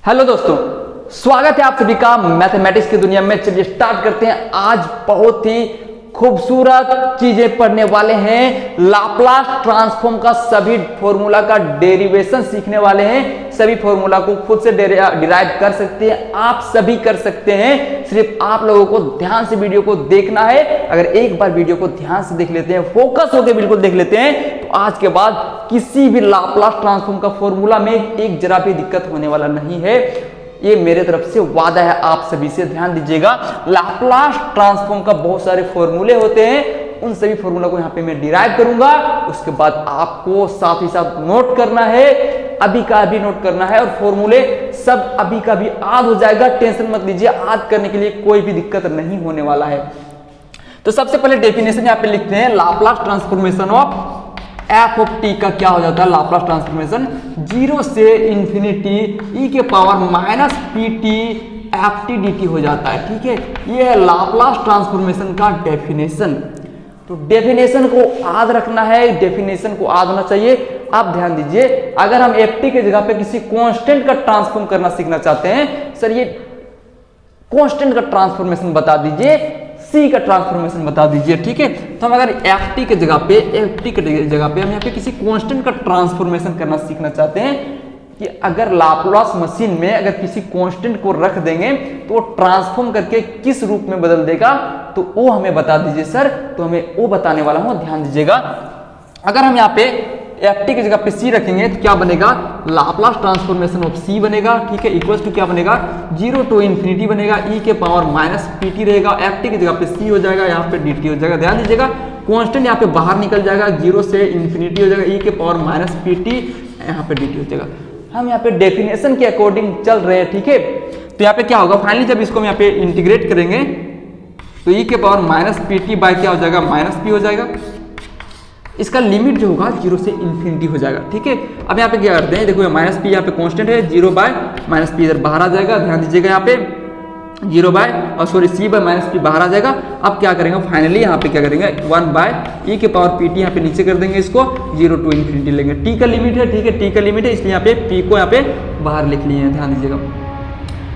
Hello दोस्तों, स्वागत है आप सभी का मैथमेटिक्स की दुनिया में। चलिए स्टार्ट करते हैं। आज बहुत ही खूबसूरत चीजें पढ़ने वाले हैं। लाप्लास ट्रांसफॉर्म का सभी फॉर्मूला का डेरिवेशन सीखने वाले हैं। सभी फॉर्मूला को खुद से डिराइव कर सकते हैं, आप सभी कर सकते हैं। सिर्फ आप लोगों को ध्यान से वीडियो को देखना है। अगर एक बार वीडियो को ध्यान से देख लेते हैं, फोकस होकर बिल्कुल देख लेते हैं, तो आज के बाद किसी भी लाप्लास ट्रांसफॉर्म का फॉर्मूला में एक जरा भी दिक्कत होने वाला नहीं है। ये मेरे तरफ से वादा है आप सभी से। ध्यान दीजिएगा, लाप्लास ट्रांसफॉर्म का बहुत सारे फॉर्मूले होते हैं, उन सभी फॉर्मूला को यहाँ पे मैं डिराइव करूंगा। उसके बाद आपको साथ ही साथ नोट करना है, अभी का अभी नोट करना है, और फॉर्मूले सब अभी का भी याद हो जाएगा। टेंशन मत लीजिए, याद करने के लिए कोई भी दिक्कत नहीं होने वाला है। तो सबसे पहले डेफिनेशन यहाँ पे लिखते हैं। Laplace transformation of F of T का क्या हो जाता है? लाप्लास ट्रांसफॉर्मेशन 0 से इंफिनिटी ई के power minus p T F T d T हो जाता है। ठीक है, ये है लाप्लास ट्रांसफॉर्मेशन का डेफिनेशन। तो डेफिनेशन को याद रखना है, डेफिनेशन को याद होना चाहिए। आप ध्यान दीजिए, अगर हम एफ टी के जगह पे किसी कांस्टेंट का ट्रांसफॉर्म करना सीखना चाहते हैं, सर ये कांस्टेंट का ट्रांसफॉर्मेशन बता दीजिए, सी का ट्रांसफॉर्मेशन बता दीजिए। ठीक है, तो हम अगर एफ टी के जगह पे हम यहाँ पे किसी कांस्टेंट का ट्रांसफॉर्मेशन करना सीखना चाहते हैं कि अगर लाप्लास मशीन में अगर किसी कांस्टेंट को रख देंगे तो वो ट्रांसफॉर्म करके किस रूप में बदल देगा, तो वो हमें बता दीजिए सर। तो हमें वो बताने वाला हूं, ध्यान दीजिएगा। अगर हम यहाँ पे एफ टी की जगह पे सी रखेंगे तो क्या बनेगा? लाप्लास ट्रांसफॉर्मेशन ऑफ सी बनेगा। ठीक है, इक्वल्स टू क्या बनेगा? 0 टू इंफिनिटी बनेगा, ई के पावर माइनस पी टी रहेगा। एफ टी की जगह पे सी हो जाएगा, यहाँ पे डी टी हो जाएगा। ध्यान दीजिएगा, कांस्टेंट यहाँ पे बाहर निकल जाएगा, 0 से इंफिनिटी हो जाएगा, ई के पावर माइनस पी टी, यहाँ पे डी टी हो जाएगा। हम यहाँ पे डेफिनेशन के अकॉर्डिंग चल रहे हैं। ठीक है, तो यहाँ पे क्या होगा? फाइनली जब इसको हम यहाँ पे इंटीग्रेट करेंगे तो ई के power minus p t by क्या हो जाएगा? माइनस पी हो जाएगा। इसका लिमिट जो होगा 0 से इंफिनिटी हो जाएगा। ठीक है, अब यहाँ पे क्या करते हैं, देखो माइनस पी यहाँ पे कांस्टेंट है, 0 बाय माइनस पी इधर बाहर आ जाएगा। ध्यान दीजिएगा, यहाँ पे 0 by c by minus p बाहर आ जाएगा। अब क्या करेंगे? फाइनली यहाँ पे क्या करेंगे? 1 बाय ई के पावर पी टी यहाँ पे नीचे कर देंगे, इसको 0 टू इंफिनिटी लेंगे। टी का लिमिट है, ठीक है, टी का लिमिट है, इसलिए यहाँ पे पी को यहाँ पे बाहर लिख लिए हैं। ध्यान दीजिएगा,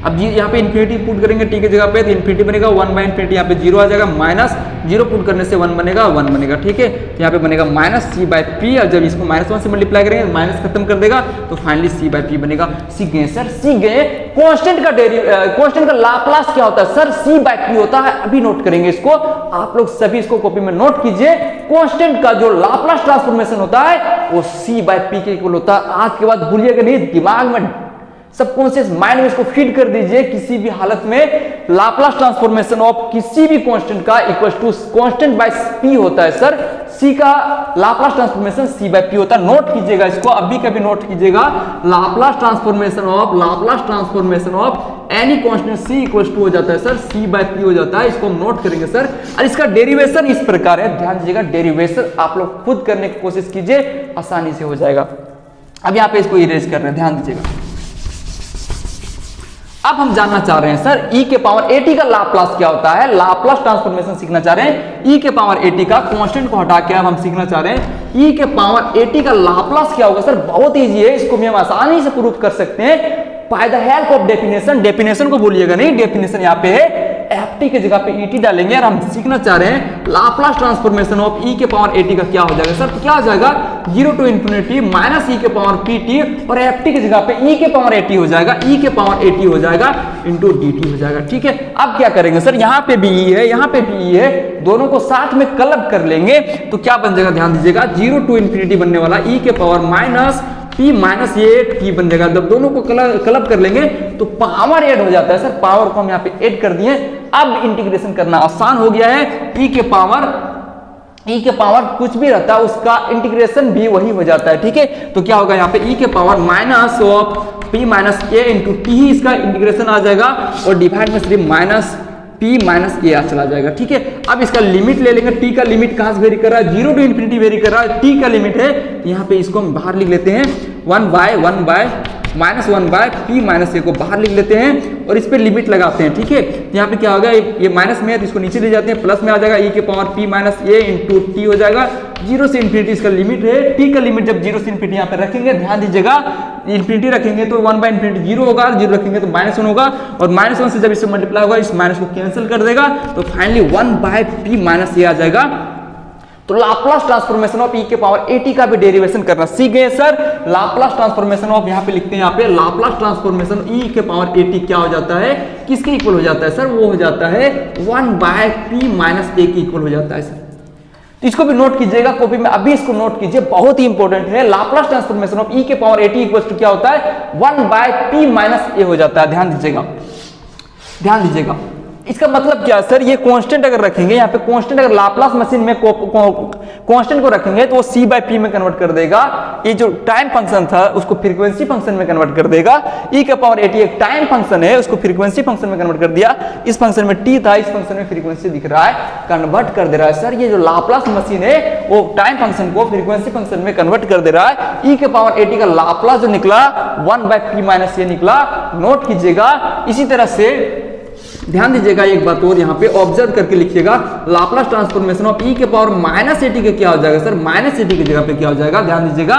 अब यहाँ पे इन्फिनिटी पुट करेंगे टी की जगह पे, तो इन्फिनिटी बनेगा 1 बाय इन्फिनिटी, यहाँ पे 0 आ जाएगा, माइनस 0 पुट करने से 1 बनेगा, 1 बनेगा। ठीक है, तो यहाँ पे बनेगा माइनस सी बाय पी, और जब इसको -1 से मल्टीप्लाई करेंगे माइनस खत्म कर देगा, तो फाइनली सी बाय पी बनेगा। सीख गए सर, सीख गए। कांस्टेंट का लाप्लास क्या होता है सर? सी बाय पी होता है। अभी नोट करेंगे इसको, आप लोग सभी इसको कॉपी में नोट कीजिए। कांस्टेंट का जो लाप्लास ट्रांसफॉर्मेशन होता है वो सी बाय पी के इक्वल होता है। आज के बाद भूलिएगा नहीं, दिमाग में सबकॉन्शियस माइंड में इसको फीड कर दीजिए। किसी भी हालत में लाप्लास ट्रांसफॉर्मेशन ऑफ किसी भी कांस्टेंट का equal to constant by P होता है सर। सी का Laplace transformation C by P होता है। नोट कीजिएगा इसको, अभी कभी नोट कीजिएगा। Laplace transformation of any constant C equal to हो जाता है सर सी बाय पी हो जाता है। इसको हम नोट करेंगे सर। और इसका डेरिवेशन इस प्रकार है, ध्यान दीजिएगा। डेरिवेशन आप लोग खुद करने की कोशिश कीजिए, आसानी से हो जाएगा। अब यहाँ पे इसको इरेज कर रहे हैं, ध्यान दीजिएगा। अब हम जानना चाह रहे हैं सर e के पावर at का लाप्लास क्या होता है? लाप्लास ट्रांसफॉर्मेशन सीखना चाह रहे हैं। e के पावर at का कांस्टेंट को हटा के अब हम सीखना चाह रहे हैं e के पावर at का लाप्लास क्या होगा सर? बहुत इजी है, इसको भी हम आसानी से प्रूव कर सकते हैं by the help of definition. Definition को भूलिएगा नहीं, डेफिनेशन यहाँ पे है, एफ टी की जगह पे ई टी डालेंगे और हम सीखना चाह रहे हैं लाप्लास ट्रांसफॉर्मेशन ऑफ ई के पावर ए टी का क्या हो जाएगा सर? तो क्या हो जाएगा? 0 टू इंफिनिटी माइनस ई के पावर पी टी, और एफ टी की जगह पे ई के पावर ए टी हो जाएगा, ई के पावर ए टी हो जाएगा इंटू डी टी हो जाएगा। ठीक है, अब क्या करेंगे सर? यहाँ पे भी ई है, यहाँ पे भी ई है, दोनों को साथ में क्लब कर लेंगे तो क्या बन जाएगा? ध्यान दीजिएगा, 0 टू इंफिनिटी बनने वाला ई के पावर माइनस पी माइनस ये टी बन जाएगा। जब दोनों को क्लब कर लेंगे तो पावर ऐड हो जाता है सर। पावर को हम यहाँ पे ऐड कर दिए। अब इंटीग्रेशन करना आसान हो गया है। ई के पावर कुछ भी रहता है उसका इंटीग्रेशन भी वही हो जाता है। ठीक है, तो क्या होगा? यहाँ पे ई के power minus of p minus a into t ही इसका इंटीग्रेशन आ जाएगा, और डिवाइड में सिर्फ माइनस पी माइनस ए चला जाएगा। ठीक है, अब इसका लिमिट ले लेंगे। टी का लिमिट कहां से वेरी कर रहा है? 0 टू इंफिनिटी वेरी कर रहा है। टी का लिमिट है, यहाँ पे इसको हम बाहर लिख लेते हैं, 1 बाय -1 बाय पी माइनस ए को बाहर लिख लेते हैं और इस पे लिमिट लगाते हैं। ठीक है, यहाँ पे क्या होगा? ये माइनस में है तो इसको नीचे ले जाते हैं, प्लस में आ जाएगा, ई के power P minus a into T हो जाएगा। 0 से इंफिनिटी इसका लिमिट है। टी का लिमिट जब 0 से इंफिनिटी यहाँ पे रखेंगे, ध्यान दीजिएगा, इंफिनिटी रखेंगे तो 1/∞ 0 होगा, 0 रखेंगे तो -1 होगा, और -1 से जब इससे मल्टीप्लाई होगा इस माइनस को कैंसिल कर देगा, तो फाइनली 1/p माइनस ये आ जाएगा। तो लाप्लास ट्रांसफॉर्मेशन ऑफ e के पावर at का भी डेरिवेशन करना सीख गए सर। लाप्लास ट्रांसफॉर्मेशन ऑफ, यहाँ पे लिखते हैं, यहाँ पे लाप्लास ट्रांसफॉर्मेशन e के पावर at क्या हो जाता है, किसके इक्वल हो जाता है सर, वो हो जाता है 1/p माइनस a के इक्वल हो जाता है सर। तो इसको भी नोट कीजिएगा कॉपी में, अभी इसको नोट कीजिए, बहुत ही इंपॉर्टेंट है। लाप्लास ट्रांसफॉर्मेशन ऑफ e के पावर at इक्वल टू क्या होता है, 1/p माइनस a हो जाता है। ध्यान दीजिएगा, ध्यान दीजिएगा। इसका मतलब क्या है सर, ये कांस्टेंट अगर रखेंगे, यहाँ पे कांस्टेंट अगर लाप्लास मशीन में कांस्टेंट को रखेंगे तो वो c/p में कन्वर्ट कर देगा। ये जो टाइम फंक्शन था उसको फ्रीक्वेंसी फंक्शन में कन्वर्ट कर देगा। e के पावर at एक टाइम फंक्शन है, उसको फ्रीक्वेंसी फंक्शन में कन्वर्ट कर दिया। इस फंक्शन में t था, इस फंक्शन में फ्रीक्वेंसी दिख रहा है, कन्वर्ट कर दे रहा है सर। ये जो लाप्लास मशीन है वो टाइम फंक्शन को फ्रीक्वेंसी फंक्शन में कन्वर्ट कर दे रहा है। e के पावर at का लाप्लास जो निकला 1/p माइनस ये निकला, नोट कीजिएगा। इसी तरह से ध्यान दीजिएगा एक बात और यहाँ पे ऑब्जर्व करके लिखिएगा, लाप्लास ट्रांसफॉर्मेशन ऑफ e के पावर -at के क्या हो जाएगा सर, -at की जगह पे क्या हो जाएगा, ध्यान दीजिएगा।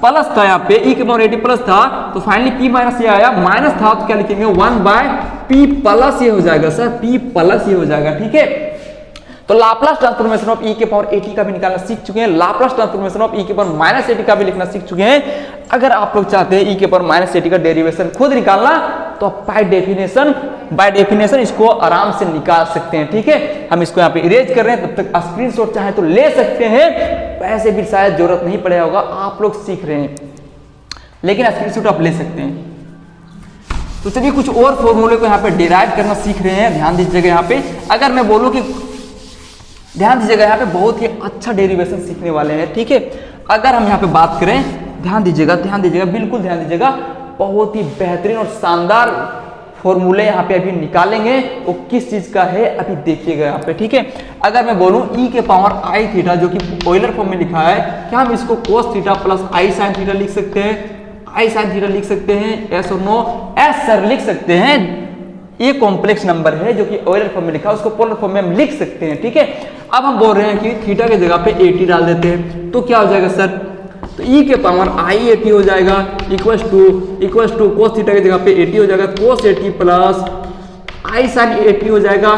प्लस था यहाँ पे e के पावर at प्लस था, तो फाइनली p माइनस ये आया, माइनस था तो क्या लिखेंगे 1/p प्लस ये हो जाएगा सर, p प्लस ये हो जाएगा, ठीक है। तो लाप्लास ट्रांसफॉर्मेशन ऑफ e के पावर at का भी निकालना सीख चुके हैं, लाप्लास ट्रांसफॉर्मेशन ऑफ e के पावर -at का भी लिखना सीख चुके हैं। अगर आप लोग चाहते हैं e के पावर -at का डेरिवेशन खुद निकालना, तो बाय डेफिनेशन इसको आराम से निकाल सकते हैं, ठीक है। हम इसको यहाँ पे इरेज कर रहे हैं, तब तक स्क्रीनशॉट चाहे तो ले सकते हैं, वैसे भी शायद जरूरत नहीं पड़ेगा होगा, आप लोग सीख रहे हैं, लेकिन स्क्रीनशॉट आप ले सकते हैं। तो चलिए कुछ और फॉर्मूले को यहाँ पे डिराइव करना सीख रहे हैं। ध्यान दीजिएगा यहाँ पे, अगर मैं बोलूँ कि ध्यान दीजिएगा यहाँ पे बहुत ही अच्छा डेरिवेशन सीखने वाले हैं, ठीक है। अगर हम यहाँ पे बात करें, ध्यान दीजिएगा, ध्यान दीजिएगा, बिल्कुल ध्यान दीजिएगा, बहुत ही बेहतरीन और शानदार फॉर्मूले यहाँ पे अभी निकालेंगे। वो किस चीज का है अभी देखिएगा यहाँ पे, ठीक है। अगर मैं बोलूँ e के पावर i थीटा, जो कि ऑयलर फॉर्म में लिखा है, क्या हम इसको cos theta plus i sin theta लिख सकते हैं, i sin थीटा लिख सकते हैं, yes और no, yes सर लिख सकते हैं। ये कॉम्प्लेक्स नंबर है जो कि ऑयलर फॉर्म में लिखा है, उसको पोलर फॉर्म में हम लिख सकते हैं, ठीक है। अब हम बोल रहे हैं कि थीटा के जगह पे 80 डाल देते हैं, तो क्या हो जाएगा सर, तो e के पावर i 80 हो जाएगा, इक्वल्स टू cos थीटा की जगह पे 80 हो जाएगा, cos 80 प्लस i sin 80 हो जाएगा,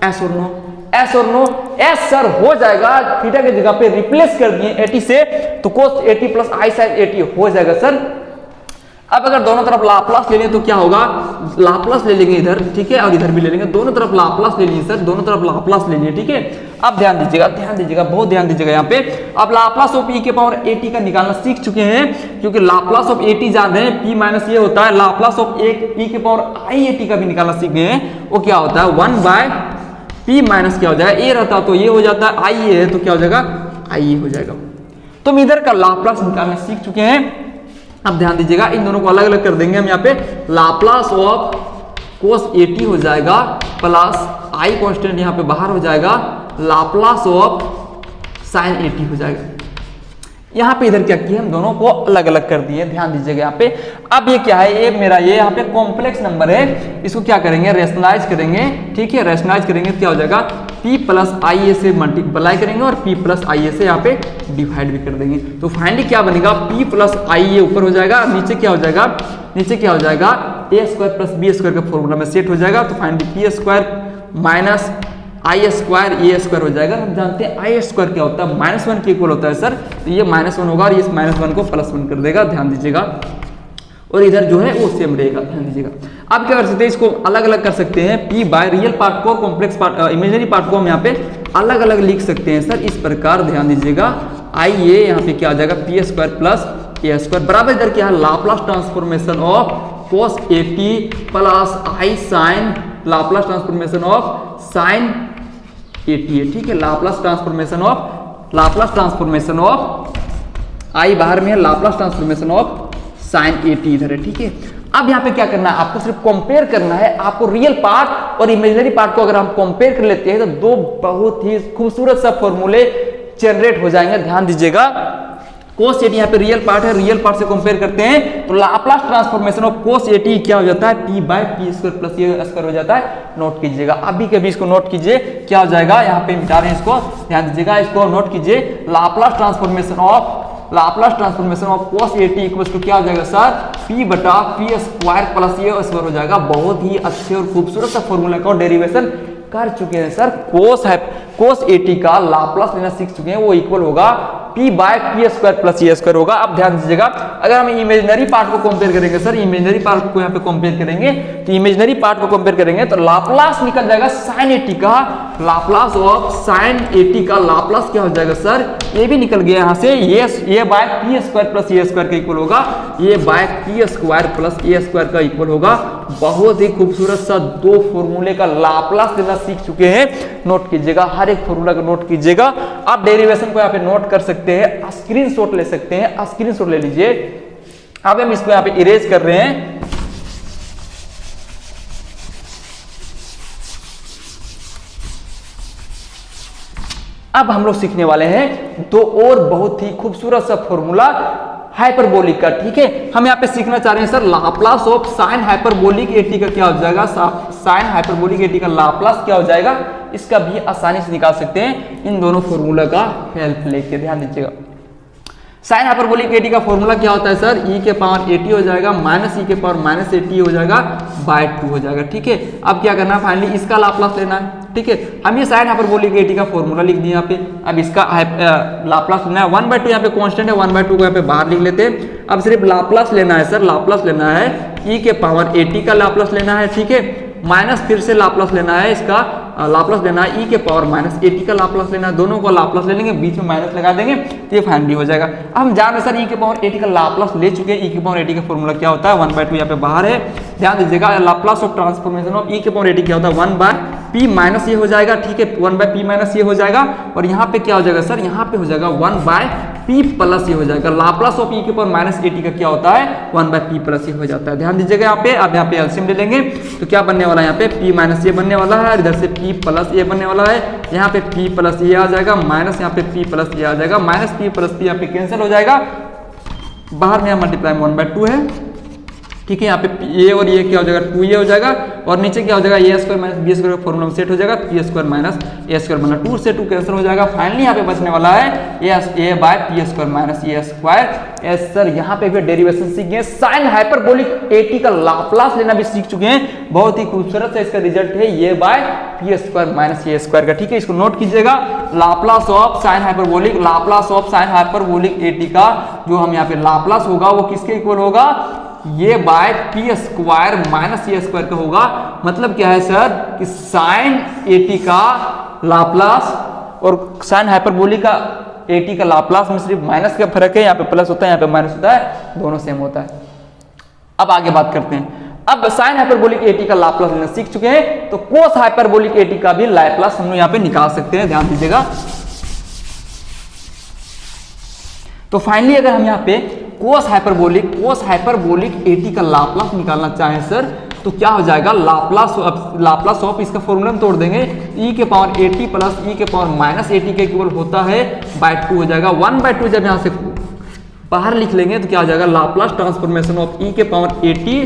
s और नो, s और नो, s सर हो जाएगा, थीटा की जगह पे रिप्लेस कर दिए 80 से, तो cos 80 प्लस i sin 80 हो जाएगा सर। अब अगर दोनों तरफ लाप्लास ले लें तो क्या होगा, लाप्लास ले लेंगे इधर, ठीक है, और इधर भी ले लेंगे, दोनों तरफ लाप्लास ले लीजिए सर, दोनों तरफ लाप्लास ले लीजिए, ठीक है। अब ध्यान दीजिएगा, ध्यान दीजिएगा, बहुत ध्यान दीजिएगा यहाँ पे। अब लाप्लास ऑफ e के पावर at का निकालना सीख चुके हैं, क्योंकि लाप्लास ऑफ at जान रहे हैं, p माइनस ये होता है, लाप्लास ऑफ e के पावर i at का भी निकालना सीख गए हैं, वो क्या होता है 1/p माइनस क्या हो जाएगा, a रहता तो ये हो जाता है, i है तो क्या हो जाएगा, i हो जाएगा। तो हम इधर का लाप्लास निकालना सीख चुके हैं। अब ध्यान दीजिएगा, इन दोनों को अलग अलग कर देंगे हम यहाँ पे, लाप्लास ऑफ cos 80 हो जाएगा प्लस i कांस्टेंट यहाँ पे बाहर हो जाएगा, लाप्लास ऑफ sin 80 हो जाएगा। यहाँ पे इधर क्या किया, हम दोनों को अलग अलग कर दिए, ध्यान दीजिएगा यहाँ पे। अब ये क्या है, ये मेरा ये यहाँ पे कॉम्प्लेक्स नंबर है, इसको क्या करेंगे, रेशनलाइज करेंगे, ठीक है। रेशनलाइज करेंगे तो क्या हो जाएगा, p प्लस आई ए से मल्टीप्लाई करेंगे और p प्लस आई ए से यहाँ पे डिवाइड भी कर देंगे। तो फाइनली क्या बनेगा, p प्लस आई ए ऊपर हो जाएगा, नीचे क्या हो जाएगा, नीचे क्या हो जाएगा, a square plus b square का फॉर्मूला में सेट हो जाएगा। तो फाइनली p स्क्वायर माइनस आई स्क्वायर ए स्क्वायर हो जाएगा। हम जानते हैं आई स्क्वायर क्या होता है, -1 के इक्वल होता है सर, तो ये -1 होगा और ये -1 को +1 कर देगा, ध्यान दीजिएगा। और इधर जो है वो सेम रहेगा, ध्यान दीजिएगा। अब क्या कर सकते हैं, इसको अलग अलग कर सकते हैं, p बाय रियल पार्ट को, कॉम्प्लेक्स पार्ट इमेजिनरी पार्ट को हम यहाँ पे अलग अलग लिख सकते हैं सर, इस प्रकार ध्यान दीजिएगा। आई ए यहाँ पे क्या आ जाएगा, p square plus a square बराबर इधर क्या है, Laplace transformation of cos 80 plus i sine, Laplace transformation of sine 80 है, ठीक है। लाप्लास ट्रांसफॉर्मेशन ऑफ आई बाहर में है, लाप्लास ट्रांसफॉर्मेशन ऑफ साइन 80 इधर है, ठीक है। अब यहाँ पे क्या करना है, आपको सिर्फ कंपेयर करना है, आपको रियल पार्ट और इमेजिनरी पार्ट को अगर हम कंपेयर कर लेते हैं तो दो बहुत ही खूबसूरत सा फॉर्मूले जनरेट हो जाएंगे, ध्यान दीजिएगा। cos 80 यहाँ पे रियल पार्ट है, रियल पार्ट से कंपेयर करते हैं तो लाप्लास ट्रांसफॉर्मेशन ऑफ cos 80 क्या हो जाता है, p by p square plus a square हो जाता है। नोट कीजिएगा, अभी कभी इसको नोट कीजिए, क्या हो जाएगा, यहाँ पे मिटा रहे हैं इसको, ध्यान दीजिएगा, इसको नोट कीजिए। Laplace transformation of Laplace transformation of cos AT equals to क्या हो जाएगा सर, p बटा p square plus a square हो जाएगा। बहुत ही अच्छे और खूबसूरत सा फॉर्मूला का डेरिवेशन कर चुके हैं सर। cos AT का लाप्लास लेना सीख चुके हैं, वो इक्वल होगा p by p square plus a square होगा। अब ध्यान दीजिएगा, अगर हम इमेजिनरी पार्ट को कंपेयर करेंगे सर, इमेजिनरी पार्ट को यहाँ पे कंपेयर करेंगे, तो इमेजिनरी पार्ट को कंपेयर करेंगे तो लाप्लास निकल जाएगा sin AT का, लाप्लास ऑफ sin AT का लाप्लास क्या हो जाएगा सर, ये भी निकल गया यहाँ से, ये by p square plus a square का इक्वल होगा, ये by p square plus a square का इक्वल होगा। बहुत ही खूबसूरत सा दो फॉर्मूले का लाप्लास लेना सीख चुके हैं। नोट कीजिएगा, हर एक फॉर्मूला को नोट कीजिएगा। आप डेरिवेशन को यहाँ पे नोट कर सकते हैं, स्क्रीनशॉट ले सकते हैं, स्क्रीनशॉट ले लीजिए। अब हम इसको यहाँ पे इरेज कर रहे हैं। अब हम लोग सीखने वाले हैं दो और बहुत ही खूबसूरत सा फॉर्मूला हाइपरबोलिक का। ठीक है, हम यहाँ पे सीखना चाह रहे हैं sir Laplace of sine hyperbolic eighty का क्या हो जाएगा, साइन हाइपरबोलिक एटी का लाप्लास क्या हो जाएगा, इसका भी आसानी से निकाल सकते हैं इन दोनों फॉर्मूला का हेल्प लेके। ध्यान दीजिएगा, साइन हाइपरबोलिक एटी का फॉर्मूला क्या होता है सर, e के पावर एटी हो जाएगा माइनस e के पावर माइनस एटी हो जाएगा बाय 2 हो जाएगा। ठीक है, अब क्या करना है, फाइनली इसका लाप्लास लेना है। ठीक है, हम ये साइन हाइपरबोलिक एटी का फॉर्मूला लिख दिए यहाँ पे। अब इसका लाप्लास लेना है, 1/2 यहाँ पे कांस्टेंट है, 1/2 को यहाँ पे बाहर लिख लेते हैं। अब सिर्फ लाप्लास लेना है सर, लाप्लास लेना है e के पावर एटी का लाप्लास लेना है। ठीक है, माइनस फिर से लाप्लास लेना है, इसका लाप्लास लेना है e के पावर माइनस एटी का लाप्लास लेना है। दोनों को लाप्लास ले लेंगे, बीच में माइनस लगा देंगे तो ये फाइनली हो जाएगा। अब हम जान रहे सर e के पावर एटी का लाप्लास ले चुके हैं। e के पावर एटी का फॉर्मूला क्या होता है, 1/2 यहाँ पे बाहर है। ध्यान दीजिएगा, Laplace of transformation of e के पावर एटी क्या होता है, 1/p माइनस ये हो जाएगा। ठीक है, 1/p माइनस ये हो जाएगा, और यहाँ पे क्या हो जाएगा सर, यहाँ पे हो जाएगा 1/p प्लस ये हो जाएगा। लाप्लास ऑफ e के पावर माइनस एटी का क्या होता है, 1/p प्लस ये हो जाता है। ध्यान दीजिएगा यहाँ पे। अब यहाँ पे एलसीएम ले लेंगे तो क्या बनने वाला है, यहाँ पे p माइनस ये बनने वाला है, इधर से p प्लस ये बनने वाला है, यहाँ पे p प्लस ये आ जाएगा, माइनस यहाँ पे p प्लस ये आ जाएगा, माइनस p प्लस p यहाँ पे कैंसिल हो जाएगा, बाहर में मल्टीप्लाई 1/2 है। ठीक है, यहाँ पे ये और ये क्या हो जाएगा, 2 ये हो जाएगा, और नीचे क्या हो जाएगा, a square minus b square formula में सेट हो जाएगा, p square minus a square बना 2 से 2 कैंसिल हो जाएगा। फाइनली यहाँ पे बचने वाला है a by p square minus a square. Yes sir, यहाँ पे भी डेरिवेशन सीख गए, साइन हाइपरबोलिक एटी का लाप्लास लेना भी सीख चुके हैं। बहुत ही खूबसूरत से इसका रिजल्ट है a by p square minus a square का। ठीक है, इसको नोट कीजिएगा, Laplace of sine hyperbolic, Laplace of sine hyperbolic eighty का जो हम यहाँ पे लाप्लास होगा वो किसके इक्वल होगा, ये by p square minus a square का होगा। मतलब क्या है सर कि साइन एटी का लाप्लास और साइन हाइपरबोलिक का एटी का लाप्लास में सिर्फ माइनस का फर्क है, यहाँ पे प्लस होता है, यहाँ पे माइनस होता है, दोनों सेम होता है। अब आगे बात करते हैं, अब साइन हाइपरबोलिक एटी का लाप्लास लेना सीख चुके हैं, तो कोस हाइपरबोलिक एटी का भी लाप्लास हम लोग यहाँ पे निकाल सकते हैं। ध्यान दीजिएगा, तो फाइनली अगर हम यहाँ पे कोस हाइपरबोलिक एटी का लाप्लास निकालना चाहें सर, तो क्या हो जाएगा, लाप्लास ऑफ इसका फॉर्मूला में तोड़ देंगे, e के पावर एटी प्लस e के पावर माइनस एटी के इक्वल होता है बाय 2 हो जाएगा। 1/2 जब यहाँ से बाहर लिख लेंगे तो क्या हो जाएगा, लाप्लास ट्रांसफॉर्मेशन ऑफ e के power eighty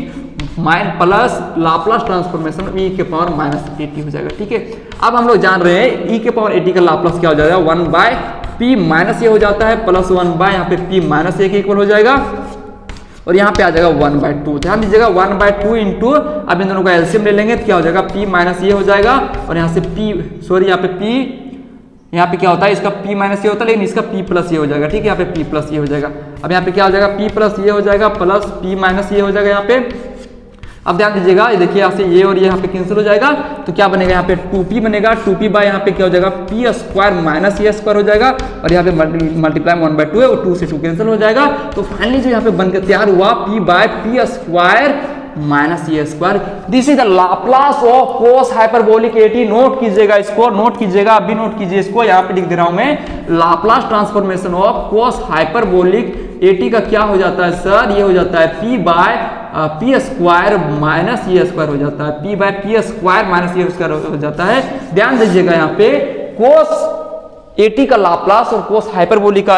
plus Laplace transformation of e के पावर माइनस एटी हो जाएगा। ठीक है, अब हम लोग जान रहे हैं e के पावर एटी का लाप्लास क्या हो जाएगा, 1/p माइनस ये हो जाता है प्लस 1/ यहाँ पे p माइनस ए के इक्वल हो जाएगा, और यहाँ पे आ जाएगा 1/2। ध्यान दीजिएगा, 1/2 इंटू, अब इन दोनों का एलसीएम ले लेंगे तो क्या हो जाएगा, p माइनस ये हो जाएगा, और यहाँ से यहाँ पे p, यहाँ पे क्या होता है, इसका p माइनस ये होता है, लेकिन इसका p प्लस ये हो जाएगा। ठीक है, यहाँ पे p प्लस ये हो जाएगा। अब यहाँ पे क्या हो जाएगा, p प्लस ये हो जाएगा प्लस p माइनस ये हो जाएगा यहाँ पे। अब ध्यान दीजिएगा, ये देखिए यहाँ से ये और ये यहाँ पे कैंसिल हो जाएगा, तो क्या बनेगा, यहाँ पे 2p बनेगा, 2p बाय यहाँ पे क्या हो जाएगा, p square minus a square हो जाएगा, और यहाँ पे मल्टीप्लाई 1/2 है, और 2 से 2 कैंसिल हो जाएगा। तो फाइनली जो यहाँ पे बनकर तैयार हुआ p by p square minus a square, this is the Laplace of cos hyperbolic a t. Note कीजिएगा इसको, नोट कीजिएगा, अभी नोट कीजिए इसको, यहाँ पे लिख दे रहा हूं मैं, Laplace transformation of cos hyperbolic eighty का क्या हो जाता है सर, ये हो जाता है p bye p square minus a square हो जाता है, p bye p square minus a square हो जाता है। ध्यान दीजिएगा, यहाँ पे कोस एटी का लाप्लास और कोस हाइपरबोलिक का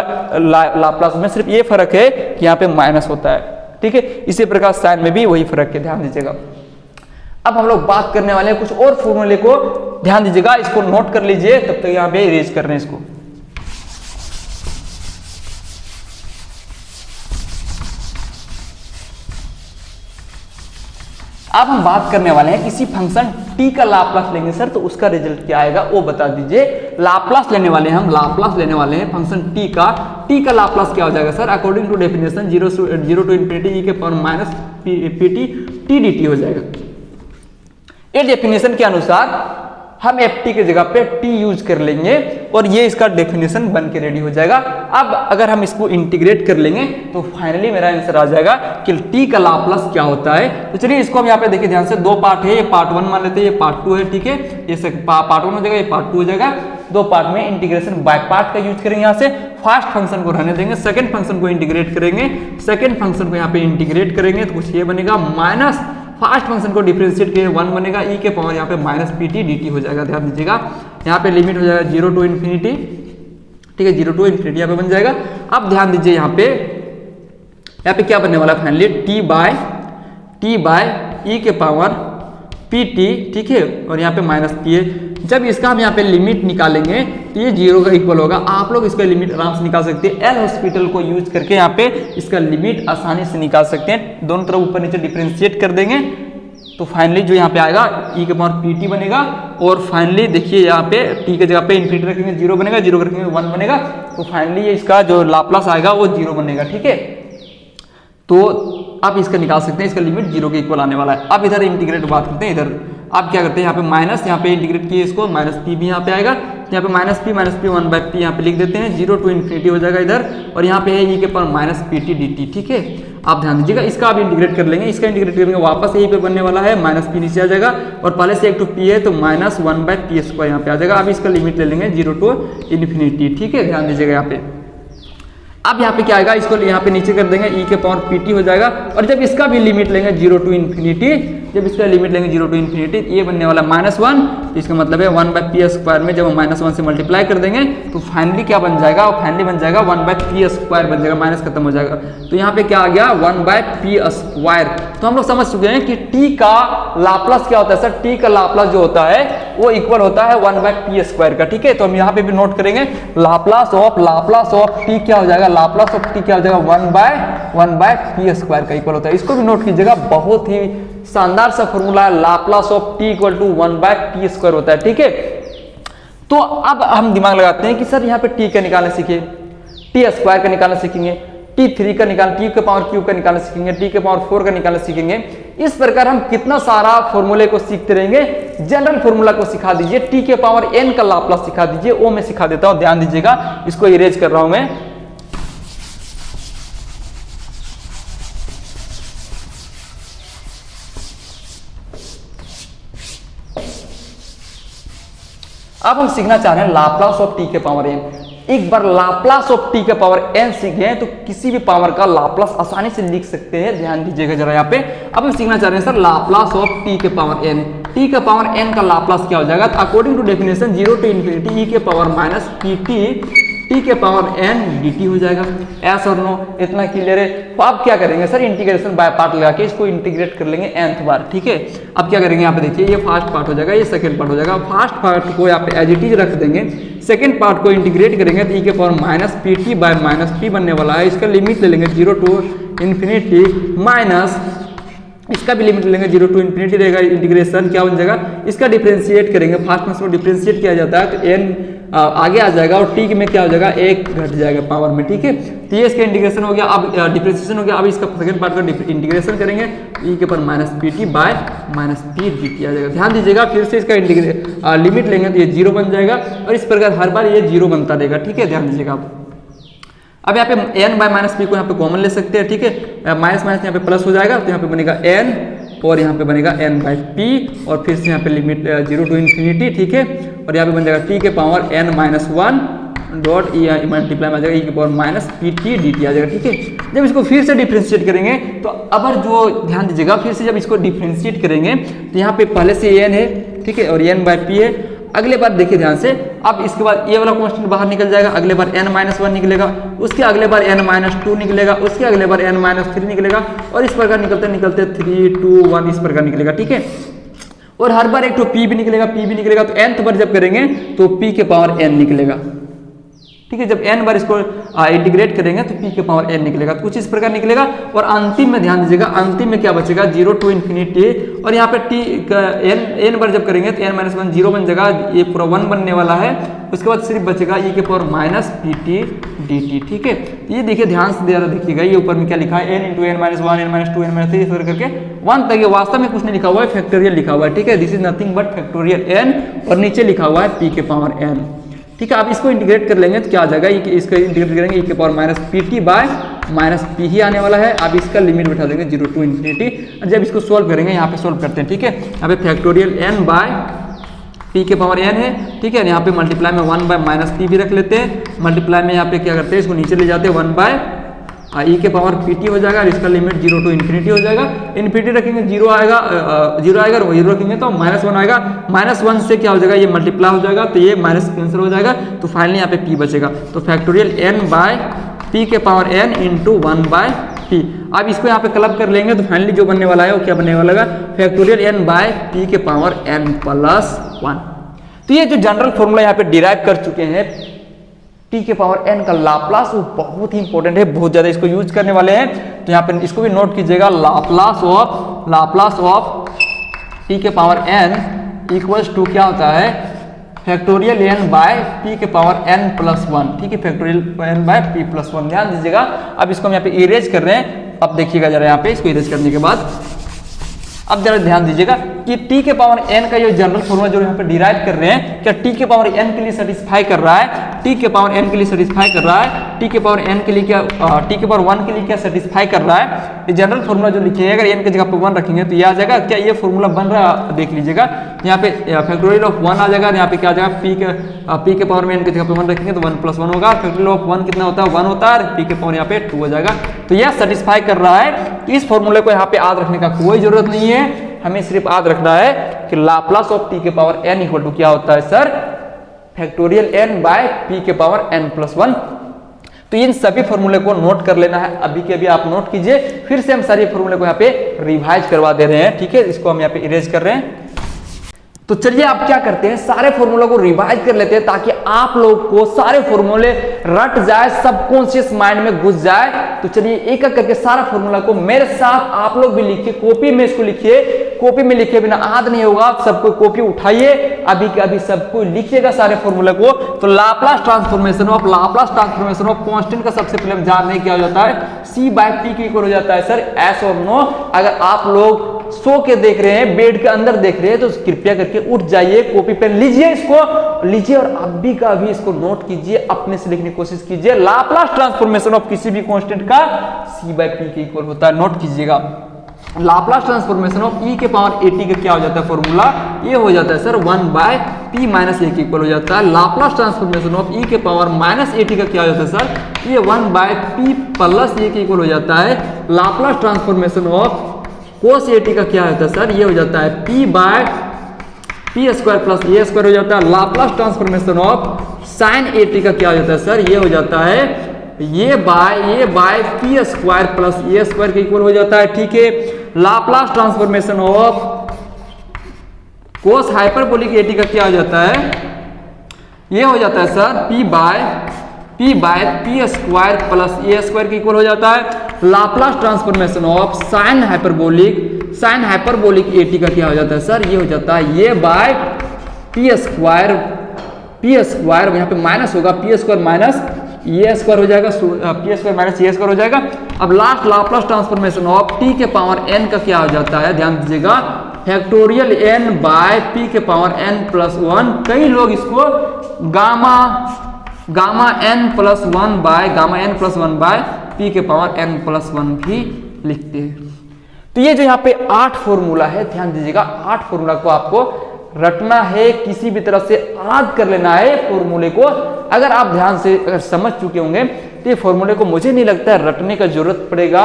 लाप्लास में सिर्फ ये फर्क है कि यहाँ पे माइनस होता है। ठीक है, इसी प्रकार साइन में भी वही फर्क है, ध्यान दीजिएगा। अब हम लोग बात करने वाले हैं कुछ और फॉर्मूले को, ध्यान दीजिएगा, इसको नोट कर लीजिए, तब तक यहाँ पे इरेज कर रहे हैं इसको। अब हम बात करने वाले हैं किसी फंक्शन t का लाप्लास लेंगे सर तो उसका रिजल्ट क्या आएगा वो बता दीजिए। लाप्लास लेने वाले हैं हम, लाप्लास लेने वाले हैं फंक्शन t का लाप्लास क्या हो जाएगा sir? According to definition 0 to infinity e के power minus pt t dt हो जाएगा। इस डेफिनेशन के अनुसार हम ft की जगह पे t यूज कर लेंगे और ये इसका डेफिनेशन बन के रेडी हो जाएगा। अब अगर हम इसको इंटीग्रेट कर लेंगे तो फाइनली मेरा आंसर आ जाएगा कि t का लाप्लास क्या होता है। तो चलिए इसको हम यहाँ पे देखिए ध्यान से, दो पार्ट है, ये पार्ट 1 मान लेते हैं, ये पार्ट 2 है, ठीक है। ये पार्ट 1 हो जाएगा, ये पार्ट 2 हो जाएगा। दो पार्ट में इंटीग्रेशन बाय पार्ट का यूज करेंगे। यहाँ से फर्स्ट फंक्शन को रहने देंगे, सेकंड फंक्शन को इंटीग्रेट करेंगे। सेकंड फंक्शन को यहाँ पे इंटीग्रेट करेंगे तो कुछ ये बनेगा माइनस फर्स्ट फंक्शन को डिफरेंशिएट किए 1 बनेगा e के पावर यहाँ पे माइनस pt dt हो जाएगा। ध्यान दीजिएगा यहाँ पे लिमिट हो जाएगा 0 टू इन्फिनिटी, ठीक है, 0 टू इन्फिनिटी यहाँ पे बन जाएगा। अब ध्यान दीजिए यहाँ पे क्या बनने वाला है फाइनली t बाय e के पावर pt, ठीक है, और यहाँ पे माइनस p है। जब इसका हम यहाँ पे लिमिट निकालेंगे तो ये 0 का इक्वल होगा। आप लोग इसका लिमिट आराम से निकाल सकते हैं, एल हॉस्पिटल को यूज करके यहाँ पे इसका लिमिट आसानी से निकाल सकते हैं। दोनों तरफ ऊपर नीचे डिफरेंशिएट कर देंगे तो फाइनली जो यहाँ पे आएगा e के पावर pt बनेगा। और फाइनली देखिए यहाँ पे t की जगह पे इन्फिनिटी रखेंगे 0 बनेगा, 0 रखेंगे 1 बनेगा, तो फाइनली ये इसका जो लाप्लास आएगा वो 0 बनेगा, ठीक है। तो आप इसका निकाल सकते हैं, इसका लिमिट 0 के इक्वल आने वाला है। अब इधर इंटीग्रेट बात करते हैं, इधर आप क्या करते हैं, यहाँ पे माइनस, यहाँ पे इंटीग्रेट किए इसको, माइनस पी भी यहाँ पे आएगा, तो यहाँ पे माइनस पी 1 बाय पी यहाँ पे लिख देते हैं, 0 टू इन्फिनिटी हो जाएगा इधर, और यहाँ पे है e के power minus p t d T, ठीक है। आप ध्यान दीजिएगा इसका आप इंटीग्रेट कर लेंगे, इसका इंटीग्रेट करेंगे वापस यही पे बनने वाला है, माइनस पी नीचे आ जाएगा, और पहले से एक टू पी है तो माइनस 1 बाय पी स्क्वायर यहाँ पे आ जाएगा। अब इसका लिमिट ले लेंगे 0 टू इन्फिनिटी, ठीक है। ध्यान दीजिएगा यहाँ पे, अब यहाँ पे क्या आएगा, इसको यहाँ पे नीचे कर देंगे, e के पावर pt हो जाएगा। और जब इसका भी लिमिट लेंगे 0 टू इन्फिनिटी, जब इसका लिमिट लेंगे 0 टू इन्फिनिटी, ये बनने वाला -1, तो इसका मतलब है 1 बाय पी स्क्वायर में जब हम -1 से मल्टीप्लाई कर देंगे तो फाइनली क्या बन जाएगा, फाइनली बन जाएगा 1 बाय पी स्क्वायर बन जाएगा, माइनस खत्म हो जाएगा। तो यहाँ पे क्या आ गया 1 बाय पी स्क्वायर। तो हम लोग समझ चुके हैं कि t का लाप्लास क्या होता है सर, t का लाप्लास जो होता है वो इक्वल होता है 1 बाय पी स्क्वायर का, ठीक है। तो हम यहाँ पे भी नोट करेंगे लाप्लास ऑफ t क्या हो जाएगा, लाप्लास ऑफ t क्या हो जाएगा 1 बाय पी स्क्वायर का इक्वल होता है। इसको भी नोट कीजिएगा, बहुत ही शानदार सा फॉर्मूला है, Laplace of t equal to 1 by p square होता है, ठीक है। तो अब हम दिमाग लगाते हैं कि सर यहाँ पे t का निकालना सीखे, t स्क्वायर का निकालना सीखेंगे, t3 का निकालना, t के पावर क्यूब का निकालना सीखेंगे, t के पावर 4 का निकालना सीखेंगे। इस प्रकार हम कितना सारा फॉर्मूले को सीखते रहेंगे। जनरल फॉर्मूला को सिखा दीजिए, t के पावर n का लाप्लास सिखा दीजिए, वो मैं सिखा देता हूं। ध्यान दीजिएगा, इसको इरेज कर रहा हूं मैं। अब हम सीखना चाह रहे हैं लाप्लास ऑफ t के पावर n। एक बार लाप्लास ऑफ t के पावर n सीख गए तो किसी भी पावर का लाप्लास आसानी से लिख सकते हैं। ध्यान दीजिएगा जरा यहाँ पे। अब हम सीखना चाह रहे हैं सर लाप्लास ऑफ t के पावर n। t के पावर n का लाप्लास क्या हो जाएगा, तो according to definition 0 to infinity e के पावर माइनस pt t के पावर n dt हो जाएगा। एस और नो, इतना क्लियर है। तो अब क्या करेंगे सर, इंटीग्रेशन बाय पार्ट लगा के इसको इंटीग्रेट कर लेंगे nth बार, ठीक है। अब क्या करेंगे, यहाँ पे देखिए ये फर्स्ट पार्ट हो जाएगा, ये सेकंड पार्ट हो जाएगा। फर्स्ट पार्ट को यहाँ पे एज इट इज रख देंगे, सेकंड पार्ट को इंटीग्रेट करेंगे तो e के power minus p t by minus P बनने वाला है। इसका लिमिट ले लेंगे 0 टू इन्फिनिटी माइनस, इसका भी लिमिट लेंगे 0 टू इन्फिनिटी रहेगा। इंटीग्रेशन क्या बन जाएगा, इसका डिफरेंशिएट करेंगे, फर्स्ट में इसको डिफरेंशिएट किया जाता है तो n आगे आ जाएगा और t में क्या हो जाएगा 1 घट जाएगा पावर में, ठीक है। तो ये इसका इंटीग्रेशन हो गया, अब डिफरेंशिएशन हो गया। अब इसका सेकंड पार्ट का इंटीग्रेशन करेंगे, e के power minus p t by minus p d t आ जाएगा। ध्यान दीजिएगा, फिर से इसका लिमिट लेंगे तो ये 0 बन जाएगा और इस प्रकार हर बार ये 0 बनता रहेगा, ठीक है। ध्यान दीजिएगा। अब यहाँ पे n बाय माइनस पी को यहाँ पे कॉमन ले सकते हैं, ठीक है। माइनस माइनस यहाँ पे प्लस हो जाएगा तो यहाँ पे बनेगा n और यहाँ पे बनेगा n बाय p और फिर से यहाँ पे लिमिट 0 टू इन्फिनिटी, ठीक है। और यहाँ पे बन जाएगा t के पावर n माइनस 1 डॉट ई मल्टीप्लाई में आ जाएगा e के power minus p t d t आ जाएगा, ठीक है। जब इसको फिर से डिफ्रेंशिएट करेंगे तो अबर जो ध्यान दीजिएगा, फिर से जब इसको डिफ्रेंशिएट करेंगे तो यहाँ पे पहले से n है, ठीक है, और n बाय पी है। अगले बार देखिए ध्यान से, अब इसके बाद ये वाला कांस्टेंट बाहर निकल जाएगा, अगले बार n माइनस 1 निकलेगा, उसके अगले बार n माइनस 2 निकलेगा, उसके अगले बार n माइनस 3 निकलेगा और इस प्रकार निकलते निकलते 3 2 1 इस प्रकार निकलेगा, ठीक है। और हर बार एक तो p भी निकलेगा, तो nth बार जब करेंगे तो p के पावर n निकलेगा, ठीक है। जब n बार इसको इंटीग्रेट करेंगे तो p के पावर n निकलेगा, तो कुछ इस प्रकार निकलेगा। और अंतिम में ध्यान दीजिएगा, अंतिम में क्या बचेगा 0 टू इन्फिनिटी, और यहाँ पे t n बार जब करेंगे तो n माइनस 1 0 बन जाएगा, ये पूरा 1 बनने वाला है। उसके बाद सिर्फ बचेगा e के पावर माइनस pt dt, ठीक है। तो ये देखिए ध्यान से ज़रा देखिएगा, ये ऊपर में क्या लिखा है n इंटू n माइनस 1 n माइनस 2 n माइनस 3 इस तरह करके 1 तक, ये वास्तव में कुछ नहीं लिखा हुआ है, फैक्टोरियल लिखा हुआ है, ठीक है। This is nothing but factorial n, और नीचे लिखा हुआ है p के पावर n, ठीक है। आप इसको इंटीग्रेट कर लेंगे तो क्या आ जाएगा, इसको इंटीग्रेट करेंगे e के power minus pt bye minus p ही आने वाला है। आप इसका लिमिट बैठा देंगे 0 टू इन्फिनिटी, और जब इसको सोल्व करेंगे, यहाँ पे सोल्व करते हैं, ठीक है। यहाँ पे फैक्टोरियल n बाय p के पावर n है, ठीक है। यहाँ पे मल्टीप्लाई में 1 बाय माइनस p भी रख लेते हैं, मल्टीप्लाई में यहाँ पे क्या करते हैं, इसको नीचे ले जाते हैं 1 बाय e के पावर pt हो जाएगा, और इसका लिमिट 0 टू इन्फिनिटी हो जाएगा। इन्फिनिटी रखेंगे 0 आएगा, 0 आएगा, और 0 रखेंगे तो माइनस 1 आएगा, माइनस 1 से क्या हो जाएगा, ये मल्टीप्लाई हो जाएगा, तो ये माइनस कैंसिल हो जाएगा, तो फाइनली यहाँ पे p बचेगा। तो फैक्टोरियल n बाय p के power n into 1 by p। अब इसको यहाँ पे क्लब कर लेंगे तो फाइनली जो बनने वाला है वो क्या बनने वाला है, फैक्टोरियल n बाय p के पावर n प्लस 1। तो ये जो जनरल फॉर्मूला यहाँ पे डिराइव कर चुके हैं t के पावर n का लाप्लास, वो बहुत ही इंपॉर्टेंट है, बहुत ज्यादा इसको यूज करने वाले हैं। तो यहाँ पे इसको भी नोट कीजिएगा, लाप्लास ऑफ t के पावर n इक्वल्स टू क्या होता है, फैक्टोरियल n बाय p के पावर n प्लस 1, ठीक है। Factorial n by p plus 1, ध्यान दीजिएगा। अब इसको हम यहाँ पे इरेज कर रहे हैं, अब देखिएगा जरा यहाँ पे इसको इरेज करने के बाद, अब जरा ध्यान दीजिएगा कि t के पावर n का ये जनरल फॉर्मूला जो यहाँ पे डिराइव कर रहे हैं, क्या t के पावर n के लिए सेटिस्फाई कर रहा है, t के पावर n के लिए सेटिस्फाई कर रहा है, t के पावर n के लिए क्या, t के पावर 1 के लिए क्या सेटिस्फाई कर रहा है। ये जनरल फॉर्मूला जो लिखे हैं, अगर n की जगह पे 1 रखेंगे तो ये आ जाएगा, क्या ये फॉर्मूला बन रहा है, देख लीजिएगा। यहाँ पे फैक्टोरियल ऑफ 1 आ जाएगा, यहाँ पे क्या आ जाएगा, p के पावर में n की जगह पे 1 रखेंगे तो 1 प्लस 1 होगा, फैक्टोरियल ऑफ 1 कितना होता है, 1 होता है, p के पावर यहाँ पे 2 हो जाएगा। तो यह सेटिस्फाई कर रहा है। इस फॉर्मूले को यहाँ पे याद रखने का कोई जरूरत नहीं है, हमें सिर्फ याद रखना है कि लाप्लास ऑफ t के पावर n इक्वल टू क्या होता है sir, factorial n by p के पावर n प्लस 1। तो इन सभी फॉर्मूले को नोट कर लेना है, अभी के अभी आप नोट कीजिए, फिर से हम सारे फॉर्मूले को यहाँ पे रिवाइज करवा दे रहे हैं, ठीक है। इसको हम यहाँ पे इरेज कर रहे हैं। तो चलिए आप क्या करते हैं, सारे फॉर्मूला को रिवाइज कर लेते हैं, ताकि आप लोग को सारे फॉर्मूले रट जाए, सबकॉन्शियस माइंड में घुस जाए। तो चलिए एक एक करके सारा फॉर्मूला को मेरे साथ आप लोग भी लिखिए, कॉपी में इसको लिखिए, कॉपी में लिखे बिना याद नहीं होगा, सबको कॉपी उठाइए, अभी के अभी सबको लिखिएगा सारे फॉर्मूला को। तो लाप्लास ट्रांसफॉर्मेशन ऑफ कांस्टेंट का सबसे पहले हम जान रहे हैं क्या हो जाता है, c बाय t के इक्वल हो जाता है सर, एस और नो। अगर आप लोग सो के देख रहे हैं, बेड के अंदर देख रहे हैं, तो कृपया करके उठ जाइए, कॉपी पेन लीजिए, इसको लीजिए और अभी का अभी इसको नोट कीजिए, अपने से लिखने की कोशिश कीजिए। लाप्लास ट्रांसफॉर्मेशन ऑफ किसी भी कांस्टेंट का c बाय p के इक्वल होता है, नोट कीजिएगा। लाप्लास ट्रांसफॉर्मेशन ऑफ e के पावर at का क्या हो जाता है फॉर्मूला, ये हो जाता है sir 1 by p minus a के इक्वल हो जाता है। लाप्लास ट्रांसफॉर्मेशन ऑफ e के पावर माइनस at का क्या हो जाता है सर, ये 1 बाय p प्लस a के इक्वल हो जाता है। Laplace transformation of cos at का क्या होता है सर, ये हो जाता है p by p square plus a square हो जाता है। Laplace transformation of sin at का क्या हो जाता है सर, ये हो जाता है a by p square plus a square के इक्वल हो जाता है, ठीक है। Laplace transformation of cos hyperbolic at का क्या हो जाता है, ये हो जाता है sir p by p square plus a square के इक्वल हो जाता है। Laplace transformation of sine hyperbolic at का क्या हो जाता है सर, ये हो जाता है ये बाय p स्क्वायर यहाँ पे माइनस होगा, p square minus a square हो जाएगा, p square minus a square हो जाएगा। अब last Laplace transformation of t के पावर n का क्या हो जाता है, ध्यान दीजिएगा, फैक्टोरियल n बाय p के पावर n प्लस 1। कई लोग इसको gamma n plus 1 by p के पावर n प्लस 1 भी लिखते हैं। तो ये जो यहाँ पे 8 फॉर्मूला है, ध्यान दीजिएगा, 8 फॉर्मूला को आपको रटना है, किसी भी तरह से याद कर लेना है फॉर्मूले को। अगर आप ध्यान से अगर समझ चुके होंगे तो ये फॉर्मूले को मुझे नहीं लगता है रटने का जरूरत पड़ेगा,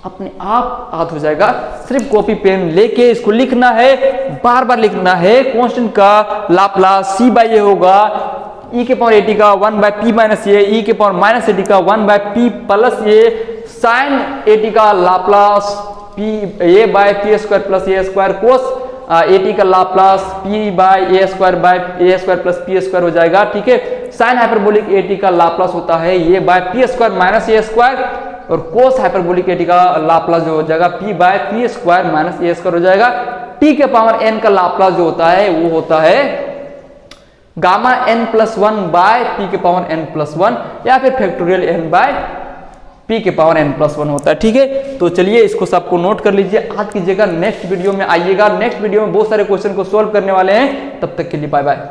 अपने आप याद हो जाएगा। सिर्फ कॉपी पेन लेके इसको लिखना है, बार बार लिखना है। कांस्टेंट का लाप्लास c बाय a होगा, e के पावर at का 1 by p minus a, e के पावर माइनस at का 1 by p plus a, sine at का Laplace a by p square plus a square, cos at का Laplace p by a square plus p square हो जाएगा, ठीक है। Sine hyperbolic eighty का Laplace होता है a by p square minus a square, और कोस हाइपरबोलिक एटी का लाप्लास जो हो जाएगा P bye p square minus a square हो जाएगा। टी के पावर एन का लाप्लास जो होता है वो होता है gamma n plus one by p के पावर एन प्लस वन, या फिर फैक्टोरियल एन बाय पी के पावर एन प्लस वन होता है। ठीक है, तो चलिए इसको सबको नोट कर लीजिए, आज कीजिएगा, नेक्स्ट वीडियो में आइएगा, नेक्स्ट वीडियो में बहुत सारे क्वेश्चन को सोल्व करने वाले हैं। तब तक के लिए बाय बाय।